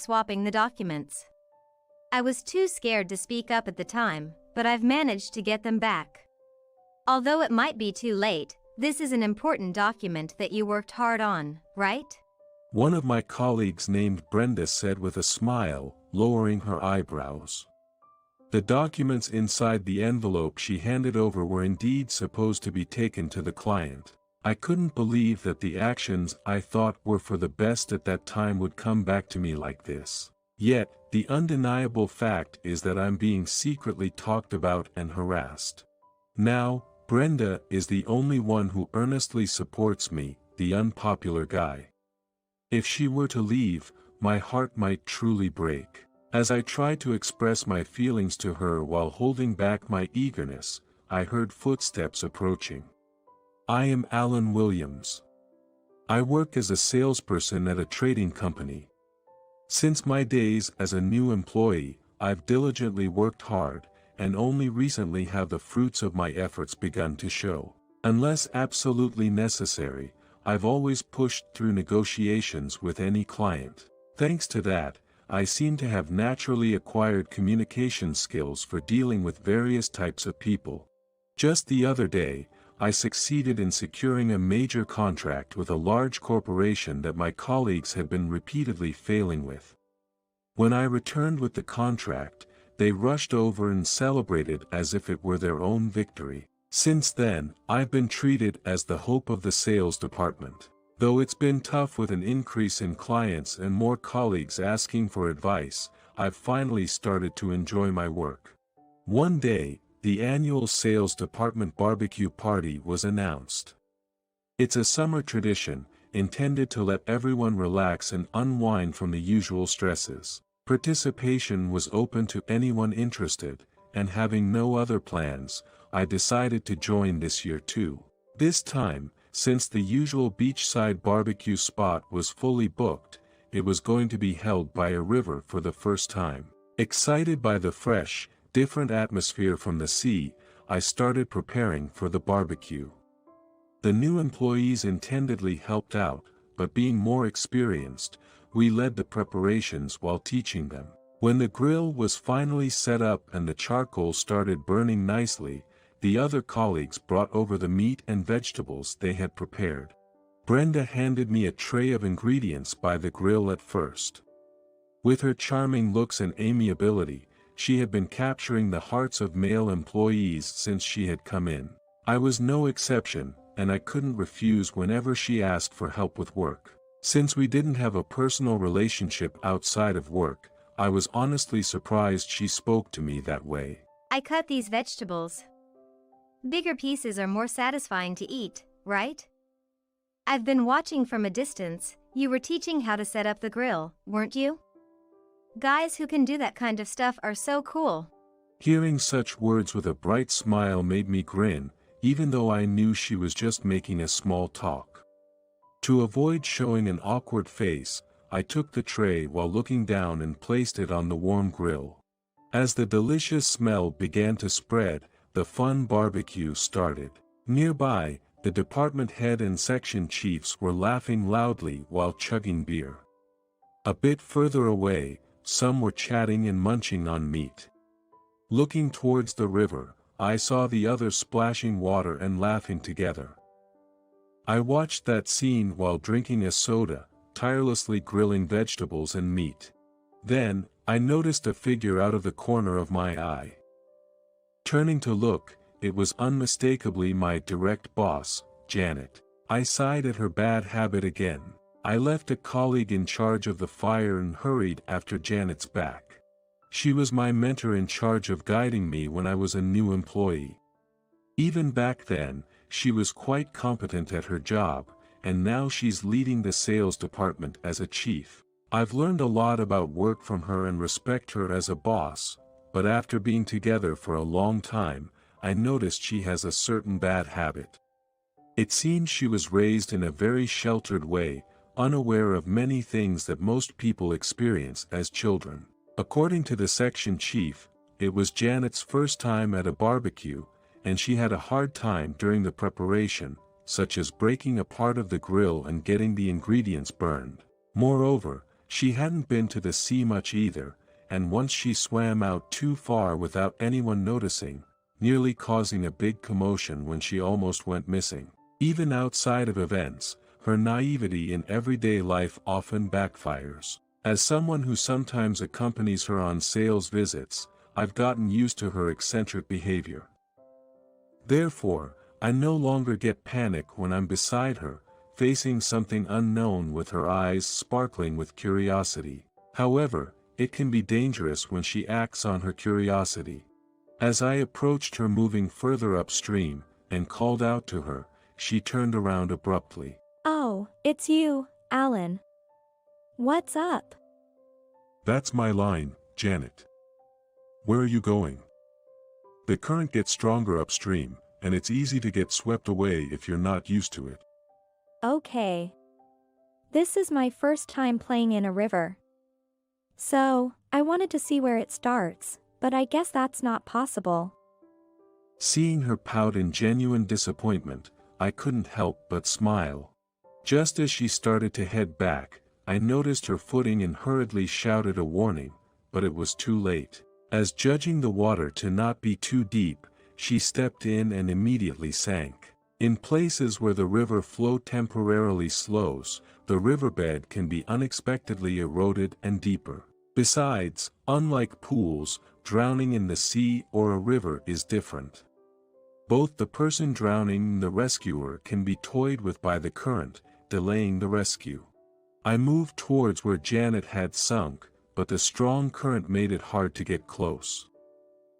swapping the documents. I was too scared to speak up at the time, but I've managed to get them back. Although it might be too late, this is an important document that you worked hard on, right? One of my colleagues named Brenda said with a smile, lowering her eyebrows. The documents inside the envelope she handed over were indeed supposed to be taken to the client. I couldn't believe that the actions I thought were for the best at that time would come back to me like this. Yet, the undeniable fact is that I'm being secretly talked about and harassed. Now, Brenda is the only one who earnestly supports me, the unpopular guy. If she were to leave, my heart might truly break. As I tried to express my feelings to her while holding back my eagerness, I heard footsteps approaching. I am Alan Williams. I work as a salesperson at a trading company. Since my days as a new employee, I've diligently worked hard, and only recently have the fruits of my efforts begun to show. Unless absolutely necessary, I've always pushed through negotiations with any client. Thanks to that, I seem to have naturally acquired communication skills for dealing with various types of people. Just the other day, I succeeded in securing a major contract with a large corporation that my colleagues had been repeatedly failing with. When I returned with the contract, they rushed over and celebrated as if it were their own victory. Since then, I've been treated as the hope of the sales department. Though it's been tough with an increase in clients and more colleagues asking for advice, I've finally started to enjoy my work. One day, the annual sales department barbecue party was announced. It's a summer tradition, intended to let everyone relax and unwind from the usual stresses. Participation was open to anyone interested, and having no other plans, I decided to join this year too. This time, since the usual beachside barbecue spot was fully booked, it was going to be held by a river for the first time. Excited by the fresh, different atmosphere from the sea, I started preparing for the barbecue. The new employees intendedly helped out, but being more experienced, we led the preparations while teaching them. When the grill was finally set up and the charcoal started burning nicely, the other colleagues brought over the meat and vegetables they had prepared. Brenda handed me a tray of ingredients by the grill at first. With her charming looks and amiability, she had been capturing the hearts of male employees since she had come in. I was no exception, and I couldn't refuse whenever she asked for help with work. Since we didn't have a personal relationship outside of work, I was honestly surprised she spoke to me that way. I cut these vegetables. Bigger pieces are more satisfying to eat, right? I've been watching from a distance. You were teaching how to set up the grill, weren't you? Guys who can do that kind of stuff are so cool. Hearing such words with a bright smile made me grin, even though I knew she was just making a small talk. To avoid showing an awkward face, I took the tray while looking down and placed it on the warm grill. As the delicious smell began to spread, the fun barbecue started. Nearby, the department head and section chiefs were laughing loudly while chugging beer. A bit further away, some were chatting and munching on meat. Looking towards the river, I saw the others splashing water and laughing together. I watched that scene while drinking a soda, tirelessly grilling vegetables and meat. Then, I noticed a figure out of the corner of my eye. Turning to look, it was unmistakably my direct boss, Janet. I sighed at her bad habit again. I left a colleague in charge of the fire and hurried after Janet's back. She was my mentor in charge of guiding me when I was a new employee. Even back then, she was quite competent at her job, and now she's leading the sales department as a chief. I've learned a lot about work from her and respect her as a boss, but after being together for a long time, I noticed she has a certain bad habit. It seems she was raised in a very sheltered way, unaware of many things that most people experience as children. According to the section chief, it was Janet's first time at a barbecue, and she had a hard time during the preparation, such as breaking a part of the grill and getting the ingredients burned. Moreover, She hadn't been to the sea much either, and once she swam out too far without anyone noticing, nearly causing a big commotion when she almost went missing. Even outside of events, her naivety in everyday life often backfires. As someone who sometimes accompanies her on sales visits, I've gotten used to her eccentric behavior. Therefore, I no longer get panic when I'm beside her, facing something unknown with her eyes sparkling with curiosity. However, it can be dangerous when she acts on her curiosity. As I approached her moving further upstream, and called out to her, she turned around abruptly. Oh, it's you, Alan. What's up? That's my line, Janet. Where are you going? The current gets stronger upstream, and it's easy to get swept away if you're not used to it. Okay. This is my first time playing in a river. So, I wanted to see where it starts, but I guess that's not possible. Seeing her pout in genuine disappointment, I couldn't help but smile. Just as she started to head back, I noticed her footing and hurriedly shouted a warning, but it was too late. As judging the water to not be too deep, she stepped in and immediately sank. In places where the river flow temporarily slows, the riverbed can be unexpectedly eroded and deeper. Besides, unlike pools, drowning in the sea or a river is different. Both the person drowning and the rescuer can be toyed with by the current, delaying the rescue. I moved towards where Janet had sunk, but the strong current made it hard to get close.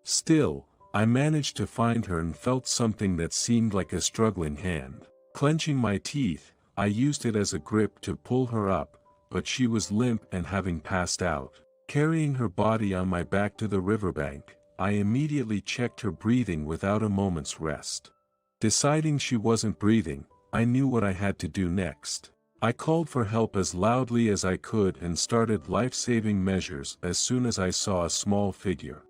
Still, I managed to find her and felt something that seemed like a struggling hand. Clenching my teeth, I used it as a grip to pull her up, but she was limp and having passed out. Carrying her body on my back to the riverbank, I immediately checked her breathing without a moment's rest. Deciding she wasn't breathing, I knew what I had to do next. I called for help as loudly as I could and started life-saving measures as soon as I saw a small figure.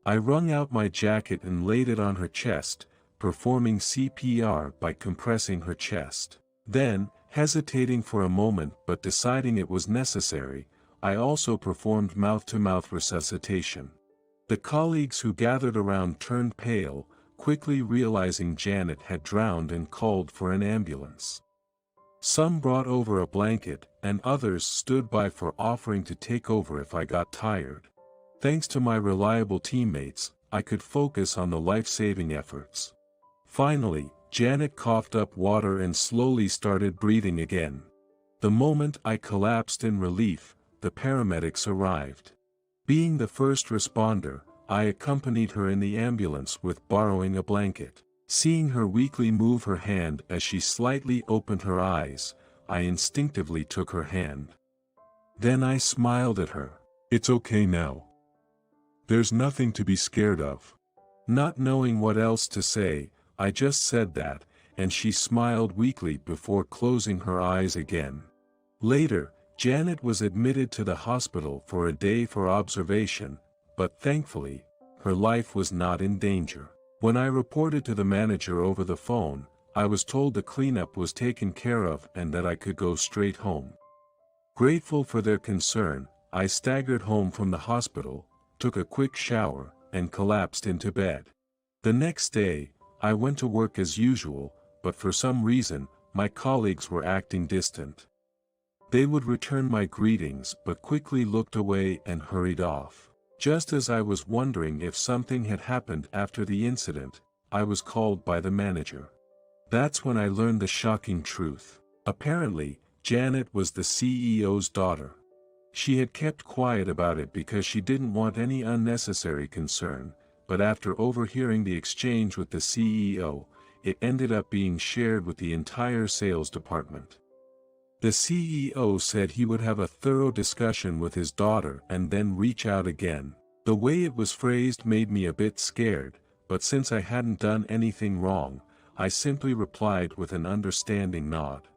I wrung out my jacket and laid it on her chest, performing CPR by compressing her chest. Then, hesitating for a moment but deciding it was necessary, I also performed mouth-to-mouth resuscitation. The colleagues who gathered around turned pale, quickly realizing Janet had drowned and called for an ambulance. Some brought over a blanket, and others stood by for offering to take over if I got tired. Thanks to my reliable teammates, I could focus on the life-saving efforts. Finally, Janet coughed up water and slowly started breathing again. The moment I collapsed in relief, the paramedics arrived. Being the first responder, I accompanied her in the ambulance with borrowing a blanket. Seeing her weakly move her hand as she slightly opened her eyes, I instinctively took her hand. Then I smiled at her. It's okay now. There's nothing to be scared of. Not knowing what else to say, I just said that, and she smiled weakly before closing her eyes again. Later, Janet was admitted to the hospital for a day for observation, but thankfully, her life was not in danger. When I reported to the manager over the phone, I was told the cleanup was taken care of and that I could go straight home. Grateful for their concern, I staggered home from the hospital, took a quick shower, and collapsed into bed. The next day, I went to work as usual, but for some reason, my colleagues were acting distant. They would return my greetings but quickly looked away and hurried off. Just as I was wondering if something had happened after the incident, I was called by the manager. That's when I learned the shocking truth. Apparently, Janet was the CEO's daughter. She had kept quiet about it because she didn't want any unnecessary concern, but after overhearing the exchange with the CEO, it ended up being shared with the entire sales department. The CEO said he would have a thorough discussion with his daughter and then reach out again. The way it was phrased made me a bit scared, but since I hadn't done anything wrong, I simply replied with an understanding nod.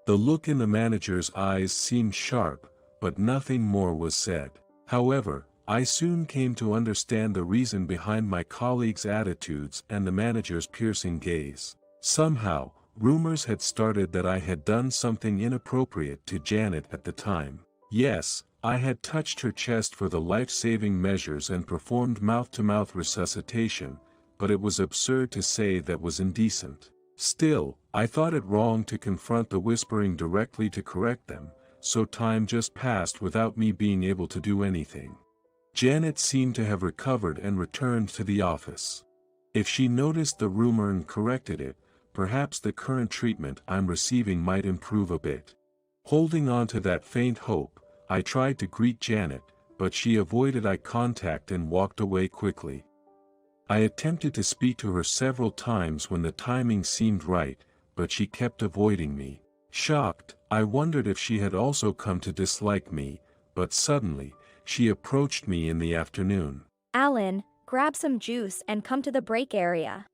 The look in the manager's eyes seemed sharp, but nothing more was said. However, I soon came to understand the reason behind my colleagues' attitudes and the manager's piercing gaze. Somehow, rumors had started that I had done something inappropriate to Janet at the time. Yes, I had touched her chest for the life-saving measures and performed mouth-to-mouth resuscitation, but it was absurd to say that was indecent. Still, I thought it wrong to confront the whispering directly to correct them, so time just passed without me being able to do anything. Janet seemed to have recovered and returned to the office. If she noticed the rumor and corrected it, perhaps the current treatment I'm receiving might improve a bit. Holding on to that faint hope, I tried to greet Janet, but she avoided eye contact and walked away quickly. I attempted to speak to her several times when the timing seemed right, but she kept avoiding me. Shocked, I wondered if she had also come to dislike me, but suddenly, she approached me in the afternoon. Alan, grab some juice and come to the break area.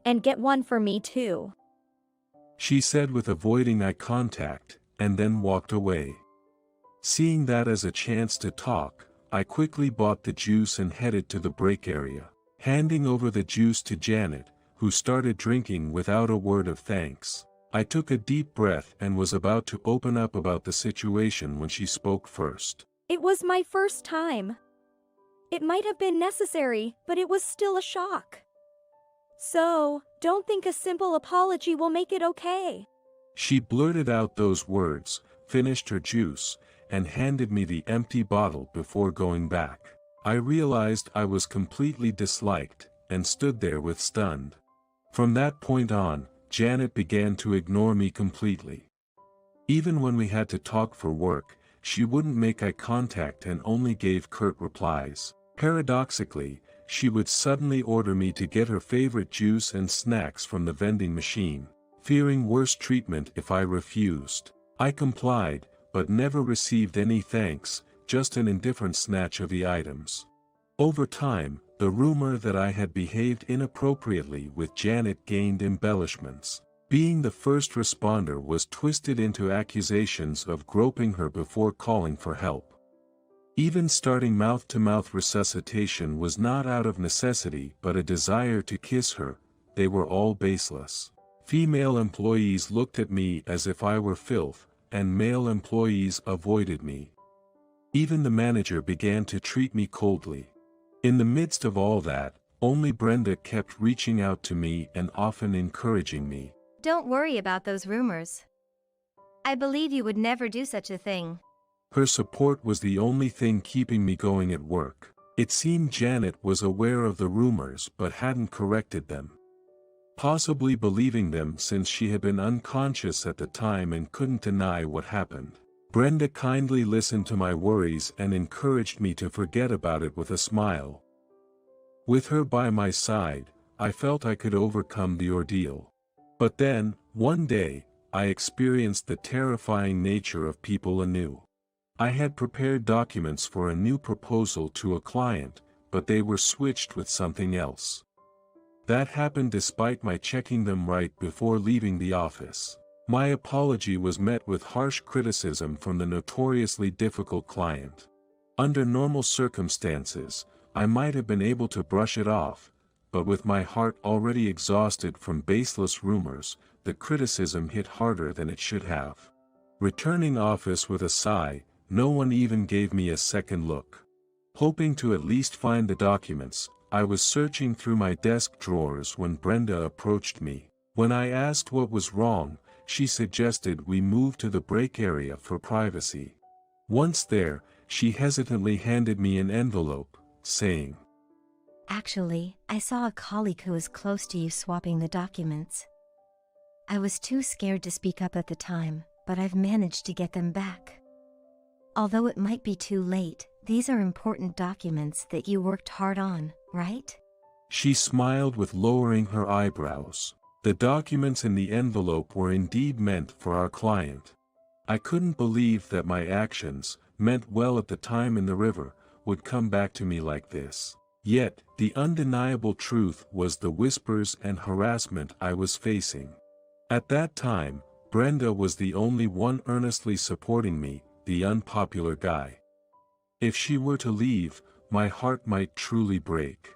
And get one for me too. She said with avoiding eye contact, and then walked away. Seeing that as a chance to talk, I quickly bought the juice and headed to the break area. Handing over the juice to Janet, who started drinking without a word of thanks. I took a deep breath and was about to open up about the situation when she spoke first. It was my first time. It might have been necessary, but it was still a shock. So, don't think a simple apology will make it okay. She blurted out those words, finished her juice, and handed me the empty bottle before going back. I realized I was completely disliked, and stood there with stunned. From that point on, Janet began to ignore me completely. Even when we had to talk for work, she wouldn't make eye contact and only gave curt replies. Paradoxically, she would suddenly order me to get her favorite juice and snacks from the vending machine, fearing worse treatment if I refused. I complied, but never received any thanks, just an indifferent snatch of the items. Over time, the rumor that I had behaved inappropriately with Janet gained embellishments. Being the first responder was twisted into accusations of groping her before calling for help. Even starting mouth-to-mouth resuscitation was not out of necessity but a desire to kiss her. They were all baseless. Female employees looked at me as if I were filth, and male employees avoided me. Even the manager began to treat me coldly. In the midst of all that, only Brenda kept reaching out to me and often encouraging me. Don't worry about those rumors. I believe you would never do such a thing. Her support was the only thing keeping me going at work. It seemed Janet was aware of the rumors but hadn't corrected them. Possibly believing them since she had been unconscious at the time and couldn't deny what happened. Brenda kindly listened to my worries and encouraged me to forget about it with a smile. With her by my side, I felt I could overcome the ordeal. But then, one day, I experienced the terrifying nature of people anew. I had prepared documents for a new proposal to a client, but they were switched with something else. That happened despite my checking them right before leaving the office. My apology was met with harsh criticism from the notoriously difficult client. Under normal circumstances, I might have been able to brush it off, but with my heart already exhausted from baseless rumors, the criticism hit harder than it should have. Returning office with a sigh, no one even gave me a second look. Hoping to at least find the documents, I was searching through my desk drawers when Brenda approached me. When I asked what was wrong, she suggested we move to the break area for privacy. Once there, she hesitantly handed me an envelope, saying, Actually, I saw a colleague who was close to you swapping the documents. I was too scared to speak up at the time, but I've managed to get them back. Although it might be too late, these are important documents that you worked hard on, right? She smiled with lowering her eyebrows. The documents in the envelope were indeed meant for our client. I couldn't believe that my actions, meant well at the time in the river, would come back to me like this. Yet, the undeniable truth was the whispers and harassment I was facing. At that time, Brenda was the only one earnestly supporting me, the unpopular guy. If she were to leave, my heart might truly break.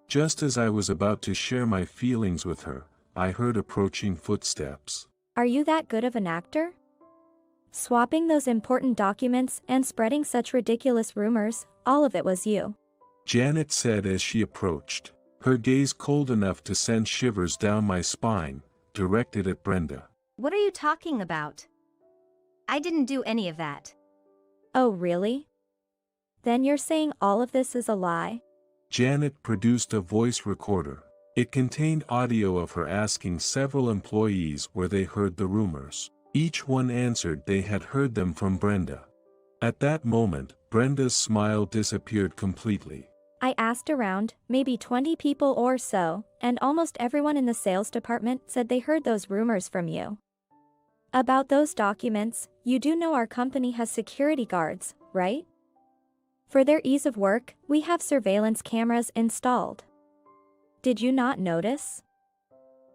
Just as I was about to share my feelings with her, I heard approaching footsteps. Are you that good of an actor? Swapping those important documents and spreading such ridiculous rumors, all of it was you. Janet said as she approached, her gaze cold enough to send shivers down my spine, directed at Brenda. What are you talking about? I didn't do any of that. Oh really? Then you're saying all of this is a lie? Janet produced a voice recorder. It contained audio of her asking several employees where they heard the rumors. Each one answered they had heard them from Brenda. At that moment, Brenda's smile disappeared completely. I asked around, maybe 20 people or so, and almost everyone in the sales department said they heard those rumors from you. About those documents, you do know our company has security guards, right? For their ease of work, we have surveillance cameras installed. Did you not notice?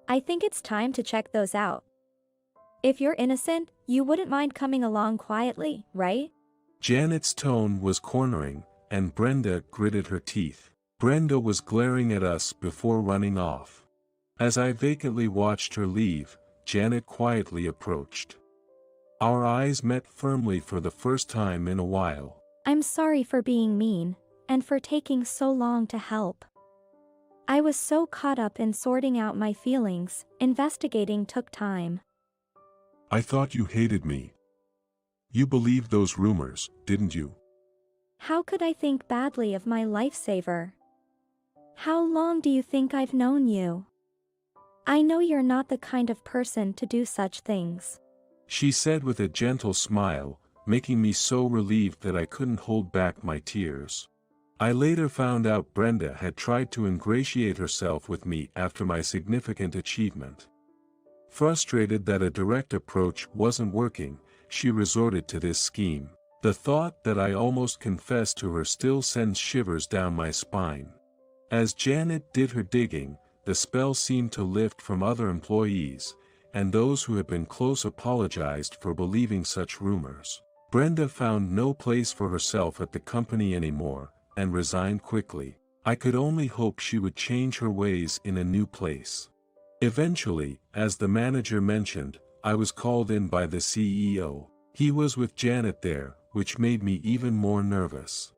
I think it's time to check those out. If you're innocent, you wouldn't mind coming along quietly, right? Janet's tone was cornering, and Brenda gritted her teeth. Brenda was glaring at us before running off. As I vacantly watched her leave, Janet quietly approached. Our eyes met firmly for the first time in a while. I'm sorry for being mean, and for taking so long to help. I was so caught up in sorting out my feelings, investigating took time. I thought you hated me. You believed those rumors, didn't you? How could I think badly of my lifesaver? How long do you think I've known you? I know you're not the kind of person to do such things. She said with a gentle smile, making me so relieved that I couldn't hold back my tears. I later found out Brenda had tried to ingratiate herself with me after my significant achievement. Frustrated that a direct approach wasn't working, she resorted to this scheme. The thought that I almost confessed to her still sends shivers down my spine. As Janet did her digging, the spell seemed to lift from other employees, and those who had been close apologized for believing such rumors. Brenda found no place for herself at the company anymore, and resigned quickly. I could only hope she would change her ways in a new place. Eventually, as the manager mentioned, I was called in by the CEO. He was with Janet there, which made me even more nervous.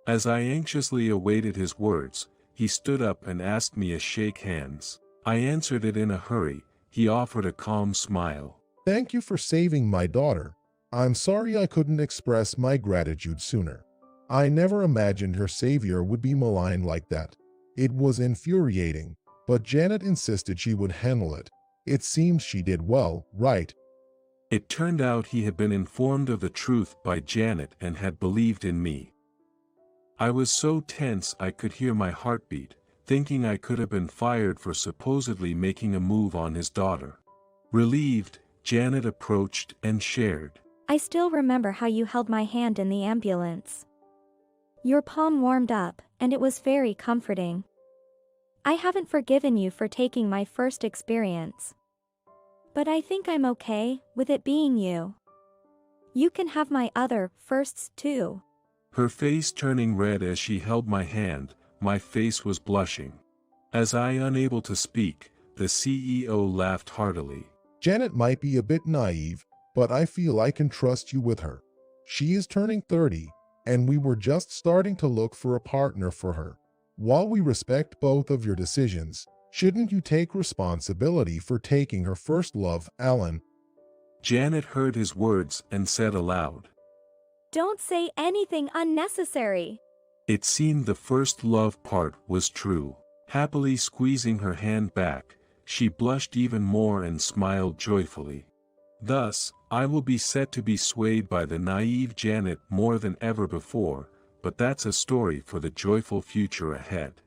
As I anxiously awaited his words, he stood up and asked me to shake hands. I answered it in a hurry. He offered a calm smile. Thank you for saving my daughter. I'm sorry I couldn't express my gratitude sooner. I never imagined her savior would be maligned like that. It was infuriating, but Janet insisted she would handle it. It seems she did well, right? It turned out he had been informed of the truth by Janet and had believed in me. I was so tense I could hear my heartbeat, thinking I could have been fired for supposedly making a move on his daughter. Relieved, Janet approached and shared. I still remember how you held my hand in the ambulance. Your palm warmed up, and it was very comforting. I haven't forgiven you for taking my first experience. But I think I'm okay with it being you. You can have my other firsts too. Her face turning red as she held my hand, my face was blushing. As I unable to speak, the CEO laughed heartily. Janet might be a bit naive, but I feel I can trust you with her. She is turning 30, and we were just starting to look for a partner for her. While we respect both of your decisions, shouldn't you take responsibility for taking her first love, Alan? Janet heard his words and said aloud. Don't say anything unnecessary. It seemed the first love part was true. Happily squeezing her hand back, she blushed even more and smiled joyfully. Thus, I will be said to be swayed by the naive Janet more than ever before, but that's a story for the joyful future ahead.